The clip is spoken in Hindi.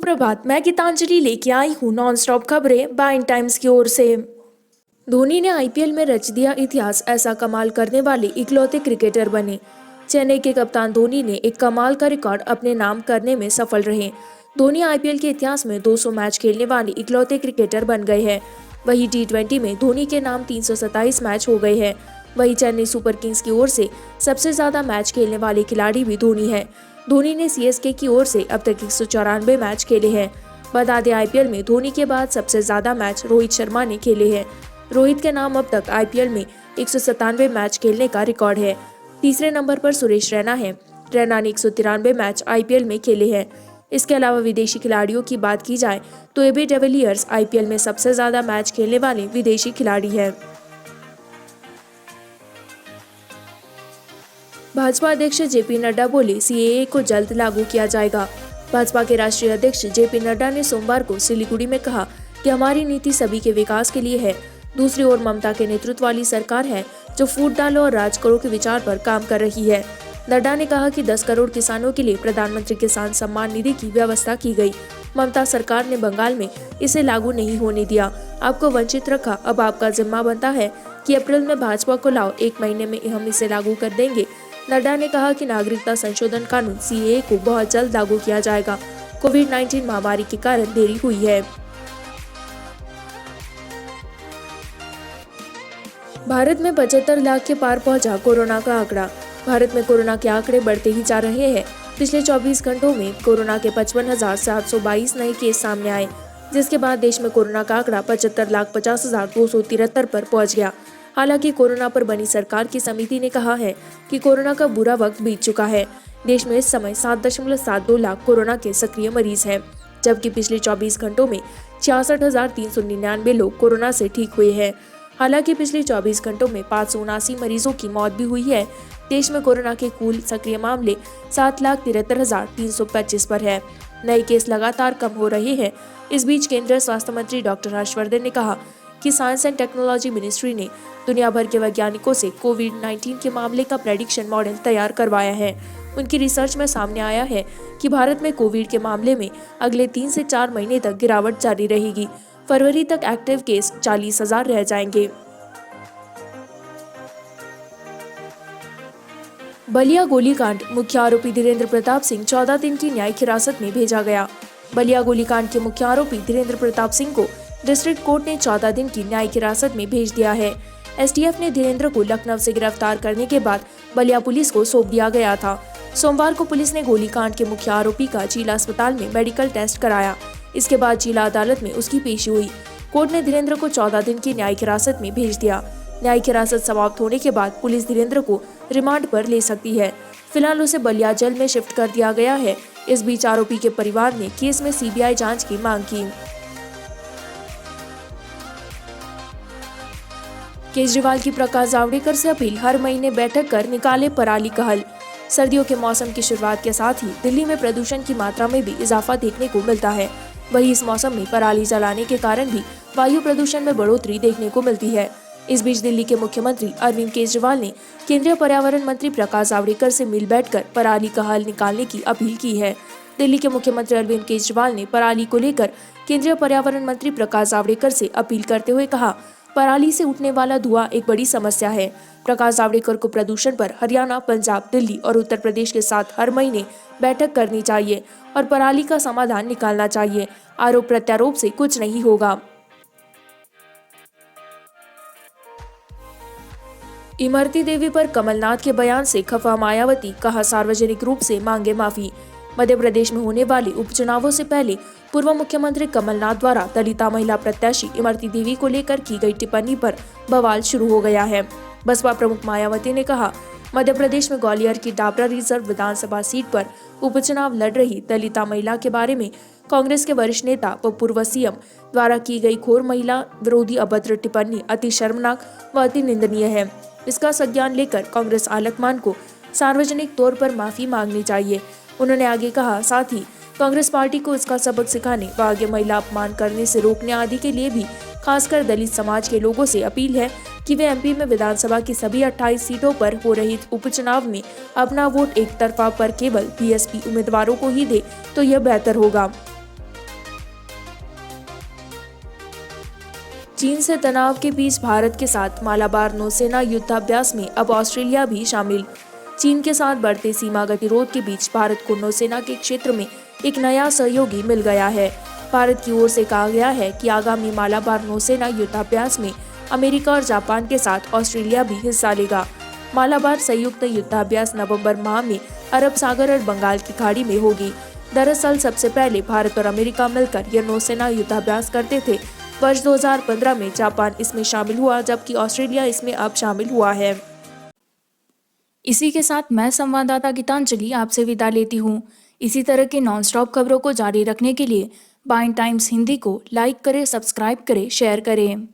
सुप्रभात, मैं गीतांजलि लेके आई हूँ नॉन स्टॉप खबरें बाइन टाइम्स की ओर से। धोनी ने आईपीएल में रच दिया इतिहास, ऐसा कमाल करने वाले इकलौते क्रिकेटर बने। चेन्नई के कप्तान धोनी ने एक कमाल का रिकॉर्ड अपने नाम करने में सफल रहे। धोनी आईपीएल के इतिहास में 200 मैच खेलने वाले इकलौते क्रिकेटर बन गए हैं। वहीं टी20 में धोनी के नाम 327 मैच हो गए हैं। वहीं चेन्नई सुपर किंग्स की ओर से सबसे ज्यादा मैच खेलने वाले खिलाड़ी भी धोनी है। धोनी ने सीएसके की ओर से अब तक 194 मैच खेले हैं। बता दें, आईपीएल में धोनी के बाद सबसे ज्यादा मैच रोहित शर्मा ने खेले हैं। रोहित के नाम अब तक आईपीएल में 197 मैच खेलने का रिकॉर्ड है। तीसरे नंबर पर सुरेश रैना है। रैना ने 193 मैच आईपीएल में खेले हैं। इसके अलावा विदेशी खिलाड़ियों की बात की जाए तो एबी डिविलियर्स आईपीएल में सबसे ज्यादा मैच खेलने वाले विदेशी खिलाड़ी हैं। भाजपा अध्यक्ष जेपी नड्डा बोले, सीएए को जल्द लागू किया जाएगा। भाजपा के राष्ट्रीय अध्यक्ष जेपी नड्डा ने सोमवार को सिलीगुड़ी में कहा कि हमारी नीति सभी के विकास के लिए है। दूसरी ओर ममता के नेतृत्व वाली सरकार है जो फूट डालो और राज करो के विचार पर काम कर रही है। नड्डा ने कहा कि 10 करोड़ किसानों के लिए प्रधानमंत्री किसान सम्मान निधि की व्यवस्था की गई। ममता सरकार ने बंगाल में इसे लागू नहीं होने दिया, आपको वंचित रखा। अब आपका जिम्मा बनता है कि अप्रैल में भाजपा को लाओ, 1 महीने में हम इसे लागू कर देंगे। नड्डा ने कहा कि नागरिकता संशोधन कानून सीएए को बहुत जल्द लागू किया जाएगा। कोविड-19 महामारी के कारण देरी हुई है। भारत में 75 लाख के पार पहुंचा कोरोना का आंकड़ा। भारत में कोरोना के आंकड़े बढ़ते ही जा रहे हैं। पिछले 24 घंटों में कोरोना के 55,722 नए केस सामने आए, जिसके बाद देश में कोरोना का आंकड़ा 75,50,273 पर पहुंच गया। हालांकि कोरोना पर बनी सरकार की समिति ने कहा है कि कोरोना का बुरा वक्त बीत चुका है। देश में इस समय 7.72 लाख कोरोना के सक्रिय मरीज हैं, जबकि पिछले 24 घंटों में 66,399 लोग कोरोना से ठीक हुए हैं। हालांकि पिछले 24 घंटों में 579 मरीजों की मौत भी हुई है। देश में कोरोना के कुल सक्रिय मामले 7,73,325 पर है। नए केस लगातार कम हो रहे हैं। इस बीच केंद्रीय स्वास्थ्य मंत्री डॉक्टर हर्षवर्धन ने कहा कि साइंस एंड टेक्नोलॉजी मिनिस्ट्री ने दुनिया भर के वैज्ञानिकों से कोविड-19 के मामले का प्रेडिक्शन मॉडल तैयार करवाया है। उनकी रिसर्च में सामने आया है कि भारत में कोविड के मामले में अगले 3 से 4 महीने तक गिरावट जारी रहेगी। फरवरी तक एक्टिव केस 40,000 रह जाएंगे। बलिया गोलीकांड, मुख्य आरोपी धीरेन्द्र प्रताप सिंह 14 दिन की न्यायिक हिरासत में भेजा गया। बलिया गोलीकांड के मुख्य आरोपी धीरेन्द्र प्रताप सिंह को डिस्ट्रिक्ट कोर्ट ने 14 दिन की न्यायिक हिरासत में भेज दिया है। एसटीएफ ने धीरेन्द्र को लखनऊ से गिरफ्तार करने के बाद बलिया पुलिस को सौंप दिया गया था। सोमवार को पुलिस ने गोलीकांड के मुख्य आरोपी का जिला अस्पताल में मेडिकल टेस्ट कराया। इसके बाद जिला अदालत में उसकी पेशी हुई। कोर्ट ने धीरेन्द्र को 14 दिन की न्यायिक हिरासत में भेज दिया। न्यायिक हिरासत समाप्त होने के बाद पुलिस धीरेन्द्र को रिमांड पर ले सकती है। फिलहाल उसे बलिया जेल में शिफ्ट कर दिया गया है। इस बीच आरोपी के परिवार ने केस में सीबीआई जांच की मांग की। केजरीवाल की प्रकाश जावड़ेकर से अपील, हर महीने बैठक कर निकाले पराली का हल। सर्दियों के मौसम की शुरुआत के साथ ही दिल्ली में प्रदूषण की मात्रा में भी इजाफा देखने को मिलता है। वहीं इस मौसम में पराली जलाने के कारण भी वायु प्रदूषण में बढ़ोतरी देखने को मिलती है। इस बीच दिल्ली के मुख्यमंत्री अरविंद केजरीवाल ने केंद्रीय पर्यावरण मंत्री प्रकाश जावड़ेकर से मिल बैठकर पराली का हल निकालने की अपील की है। दिल्ली के मुख्यमंत्री अरविंद केजरीवाल ने पराली को लेकर केंद्रीय पर्यावरण मंत्री प्रकाश जावड़ेकर से अपील करते हुए कहा, पराली से उठने वाला धुआं एक बड़ी समस्या है। प्रकाश जावड़ेकर को प्रदूषण पर हरियाणा, पंजाब, दिल्ली और उत्तर प्रदेश के साथ हर महीने बैठक करनी चाहिए और पराली का समाधान निकालना चाहिए। आरोप प्रत्यारोप से कुछ नहीं होगा। इमरती देवी पर कमलनाथ के बयान से खफा मायावती, कहा सार्वजनिक रूप से मांगे माफी। मध्य प्रदेश में होने वाले उपचुनावों से पहले पूर्व मुख्यमंत्री कमलनाथ द्वारा दलिता महिला प्रत्याशी इमरती देवी को लेकर की गई टिप्पणी पर बवाल शुरू हो गया है। बसपा प्रमुख मायावती ने कहा, मध्य प्रदेश में ग्वालियर की डाबरा रिजर्व विधानसभा सीट पर उपचुनाव लड़ रही दलिता महिला के बारे में कांग्रेस के वरिष्ठ नेता व पूर्व सीएम द्वारा की गई घोर महिला विरोधी अभद्र टिप्पणी अति शर्मनाक व अति निंदनीय है। इसका संज्ञान लेकर कांग्रेस आलकमान को सार्वजनिक तौर पर माफी मांगनी चाहिए। उन्होंने आगे कहा, साथ ही कांग्रेस पार्टी को इसका सबक सिखाने व आगे महिला अपमान करने से रोकने आदि के लिए भी खासकर दलित समाज के लोगों से अपील है कि वे एमपी में विधानसभा की सभी 28 सीटों पर हो रही उपचुनाव में अपना वोट एक तरफा पर केवल बीएसपी उम्मीदवारों को ही दे तो यह बेहतर होगा। चीन से तनाव के बीच भारत के साथ मालाबार नौसेना युद्धाभ्यास में अब ऑस्ट्रेलिया भी शामिल। चीन के साथ बढ़ते सीमा गतिरोध के बीच भारत को नौसेना के क्षेत्र में एक नया सहयोगी मिल गया है। भारत की ओर से कहा गया है कि आगामी मालाबार नौसेना युद्धाभ्यास में अमेरिका और जापान के साथ ऑस्ट्रेलिया भी हिस्सा लेगा। मालाबार संयुक्त युद्धाभ्यास नवंबर माह में अरब सागर और बंगाल की खाड़ी में होगी। दरअसल सबसे पहले भारत और अमेरिका मिलकर यह नौसेना युद्धाभ्यास करते थे। वर्ष 2015 में जापान इसमें शामिल हुआ, जबकि ऑस्ट्रेलिया इसमें अब शामिल हुआ है। इसी के साथ मैं संवाददाता गीतांजलि आपसे विदा लेती हूँ। इसी तरह के नॉनस्टॉप खबरों को जारी रखने के लिए बाइन टाइम्स हिंदी को लाइक करें, सब्सक्राइब करें, शेयर करें।